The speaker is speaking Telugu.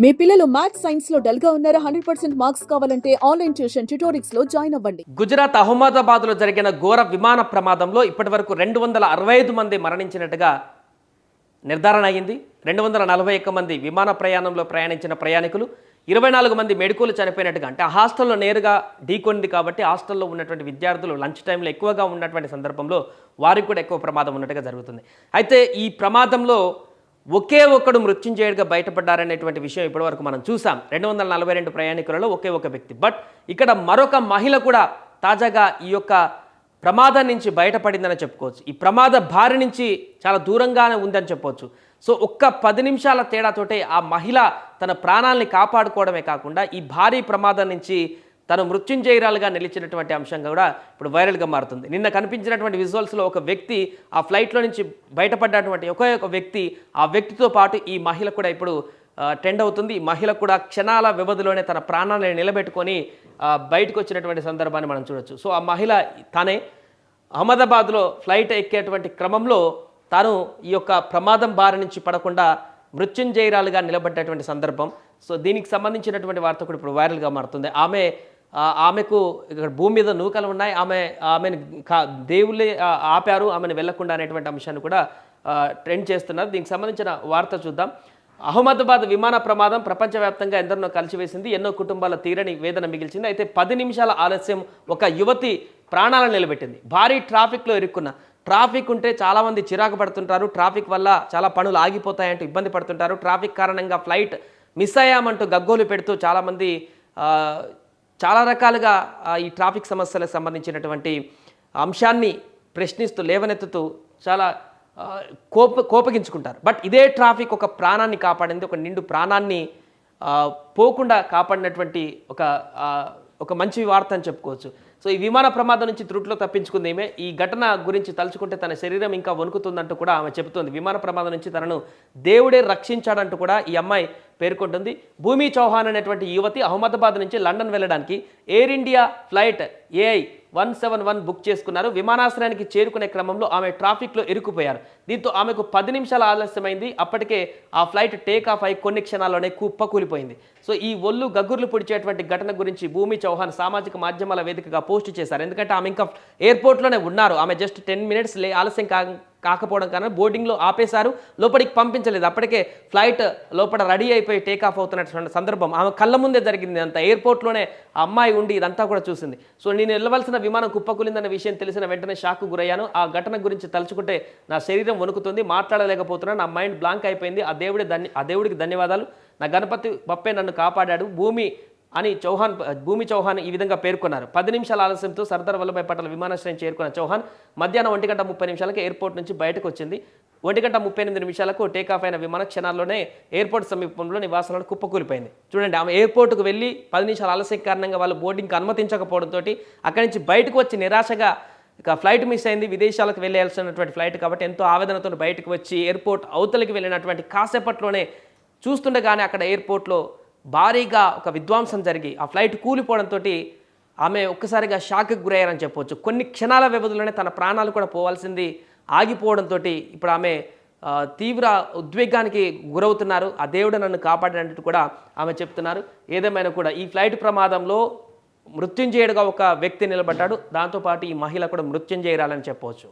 మీ పిల్లలు మ్యాథ్స్ సైన్స్ లో డల్ గా ఉన్నారా? 100% మార్క్స్ కావాలంటే ఆన్లైన్ ట్యూషన్ ట్యుటోరిక్స్ లో జాయిన్ అవ్వండి. గుజరాత్ అహ్మదాబాద్ లో జరిగిన ఘోర విమాన ప్రమాదంలో ఇప్పటివరకు 265 మంది మరణించినట్టుగా నిర్ధారణ అయింది. 241 మంది విమాన ప్రయాణంలో ప్రయాణించిన ప్రయాణికులు, 24 మంది మెడికల్ చనిపోయినట్టుగా, అంటే ఆ హాస్టల్లో నేరుగా ఢీకొంది కాబట్టి హాస్టల్లో ఉన్నటువంటి విద్యార్థులు లంచ్ టైంలో ఎక్కువగా ఉన్నటువంటి సందర్భంలో వారికి కూడా ఎక్కువ ప్రమాదం ఉన్నట్టుగా జరుగుతుంది. అయితే ఈ ప్రమాదంలో ఒకే ఒక్కడు మృత్యుంజయుడిగా బయటపడ్డారనేటువంటి విషయం ఇప్పటివరకు మనం చూసాం. 242 ప్రయాణికులలో ఒకే ఒక వ్యక్తి. బట్ ఇక్కడ మరొక మహిళ కూడా తాజాగా ఈ యొక్క ప్రమాదం నుంచి బయటపడిందని చెప్పుకోవచ్చు. ఈ ప్రమాద బారి నుంచి చాలా దూరంగానే ఉందని చెప్పవచ్చు. సో ఒక్క 10 నిమిషాల తేడాతోటే ఆ మహిళ తన ప్రాణాలని కాపాడుకోవడమే కాకుండా ఈ భారీ ప్రమాదం నుంచి తను మృత్యుంజయురాలుగా నిలిచినటువంటి అంశంగా కూడా ఇప్పుడు వైరల్గా మారుతుంది. నిన్న కనిపించినటువంటి విజువల్స్లో ఒక వ్యక్తి ఆ ఫ్లైట్లో నుంచి బయటపడ్డటువంటి ఒకే ఒక వ్యక్తి, ఆ వ్యక్తితో పాటు ఈ మహిళ కూడా ఇప్పుడు ట్రెండ్ అవుతుంది. ఈ మహిళ కూడా క్షణాల వ్యవధిలోనే తన ప్రాణాలను నిలబెట్టుకొని బయటకు వచ్చినటువంటి సందర్భాన్ని మనం చూడొచ్చు. సో ఆ మహిళ తానే అహ్మదాబాద్లో ఫ్లైట్ ఎక్కేటువంటి క్రమంలో తాను ఈ యొక్క ప్రమాదం బారి నుంచి పడకుండా మృత్యుంజయురాలుగా నిలబడ్డటువంటి సందర్భం. సో దీనికి సంబంధించినటువంటి వార్త కూడా ఇప్పుడు వైరల్గా మారుతుంది. ఆమెకు ఇక్కడ భూమి మీద నూకలు ఉన్నాయి, ఆమెను దేవుళ్ళే ఆపారు ఆమెను వెళ్లకుండా అనేటువంటి అంశాన్ని కూడా ట్రెండ్ చేస్తున్నారు. దీనికి సంబంధించిన వార్త చూద్దాం. అహ్మదాబాద్ విమాన ప్రమాదం ప్రపంచవ్యాప్తంగా ఎందరినో కలిసివేసింది, ఎన్నో కుటుంబాల తీరని వేదన మిగిల్చింది. అయితే 10 నిమిషాల ఆలస్యం ఒక యువతి ప్రాణాలను నిలబెట్టింది. భారీ ట్రాఫిక్లో ఇరుక్కున్న, ట్రాఫిక్ ఉంటే చాలామంది చిరాకు పడుతుంటారు, ట్రాఫిక్ వల్ల చాలా పనులు ఆగిపోతాయంటూ ఇబ్బంది పడుతుంటారు, ట్రాఫిక్ కారణంగా ఫ్లైట్ మిస్ అయ్యామంటూ గగ్గోలు పెడుతూ చాలామంది చాలా రకాలుగా ఈ ట్రాఫిక్ సమస్యలకు సంబంధించినటువంటి అంశాన్ని ప్రశ్నిస్తూ లేవనెత్తుతూ చాలా కోపగించుకుంటారు. బట్ ఇదే ట్రాఫిక్ ఒక ప్రాణాన్ని కాపాడింది, ఒక నిండు ప్రాణాన్ని పోకుండా కాపాడినటువంటి ఒక మంచి వార్త అని చెప్పుకోవచ్చు. సో ఈ విమాన ప్రమాదం నుంచి త్రుట్లో తప్పించుకుంది ఈమె. ఈ ఘటన గురించి తలుచుకుంటే తన శరీరం ఇంకా వణుకుతుందంటూ కూడా ఆమె చెబుతోంది. విమాన ప్రమాదం నుంచి తనను దేవుడే రక్షించాడంటూ కూడా ఈ అమ్మాయి పేర్కొంటుంది. భూమి చౌహాన్ అనేటువంటి యువతి అహ్మదాబాద్ నుంచి లండన్ వెళ్ళడానికి air India flight AI 171 book చేసుకున్నారు. విమానాశ్రయానికి చేరుకునే క్రమంలో ఆమె ట్రాఫిక్లో ఇరుక్కుపోయారు. దీంతో ఆమెకు 10 నిమిషాల ఆలస్యమైంది. అప్పటికే ఆ ఫ్లైట్ టేక్ ఆఫ్ అయి కొన్ని క్షణాల్లోనే కుప్పకూలిపోయింది. సో ఈ ఒళ్ళు గగ్గుర్లు పొడిచేటువంటి ఘటన గురించి భూమి చౌహాన్ సామాజిక మాధ్యమాల వేదికగా పోస్ట్ చేశారు. ఎందుకంటే ఆమె ఇంకా ఎయిర్పోర్ట్లోనే ఉన్నారు. ఆమె జస్ట్ 10 మినిట్స్ ఆలస్యం కాకపోవడం కారణం బోర్డింగ్లో ఆపేశారు, లోపలికి పంపించలేదు. అప్పటికే ఫ్లైట్ లోపల రెడీ అయిపోయి టేక్ ఆఫ్ అవుతున్నటువంటి సందర్భం ఆమె కళ్ళ ముందే జరిగింది. అంత ఎయిర్పోర్ట్లోనే ఆ అమ్మాయి ఉండి ఇదంతా కూడా చూసింది. సో నేను వెళ్ళవలసిన విమానం కుప్పకూలిందన్న విషయం తెలిసిన వెంటనే షాక్ గురయ్యాను. ఆ ఘటన గురించి తలుచుకుంటే నా శరీరం వణుకుతుంది, మాట్లాడలేకపోతున్నాను, నా మైండ్ బ్లాంక్ అయిపోయింది. ఆ దేవుడికి ధన్యవాదాలు. నా గణపతి బప్పే నన్ను కాపాడాడు భూమి చౌహాన్ ఈ విధంగా పేర్కొన్నారు. 10 నిమిషాల ఆలస్యంతో సర్దార్ వల్లభాయ్ పటేల్ విమానాశ్రయం చేరుకున్న చౌహాన్ మధ్యాహ్నం 1:30 ఎయిర్పోర్ట్ నుంచి బయటకు వచ్చింది. 1:38 టేక్ ఆఫ్ అయిన విమాన క్షణాల్లోనే ఎయిర్పోర్ట్ సమీపంలో నివాసాలను కుప్పకూలిపోయింది. చూడండి, ఆమె ఎయిర్పోర్ట్కు వెళ్ళి 10 నిమిషాల ఆలస్యం కారణంగా వాళ్ళు బోర్డింగ్కి అనుమతించకపోవడంతో అక్కడి నుంచి బయటకు వచ్చి నిరాశగా ఇక ఫ్లైట్ మిస్ అయింది. విదేశాలకు వెళ్ళాల్సినటువంటి ఫ్లైట్ కాబట్టి ఎంతో ఆవేదనతో బయటకు వచ్చి ఎయిర్పోర్ట్ అవతలికి వెళ్ళినటువంటి కాసేపట్లోనే చూస్తుండగానే అక్కడ ఎయిర్పోర్ట్లో భారీగా ఒక విధ్వంసం జరిగి ఆ ఫ్లైట్ కూలిపోవడంతో ఆమె ఒక్కసారిగా షాక్కి గురయ్యారని చెప్పవచ్చు. కొన్ని క్షణాల వ్యవధిలోనే తన ప్రాణాలు కూడా పోవాల్సింది ఆగిపోవడంతో ఇప్పుడు ఆమె తీవ్ర ఉద్వేగానికి గురవుతున్నారు. ఆ దేవుడు నన్ను కాపాడినట్టు కూడా ఆమె చెప్తున్నారు. ఏదేమైనా కూడా ఈ ఫ్లైట్ ప్రమాదంలో మృత్యుంజయుడిగా ఒక వ్యక్తి నిలబడ్డాడు. దాంతోపాటు ఈ మహిళ కూడా మృత్యుంజయురాలని చెప్పవచ్చు.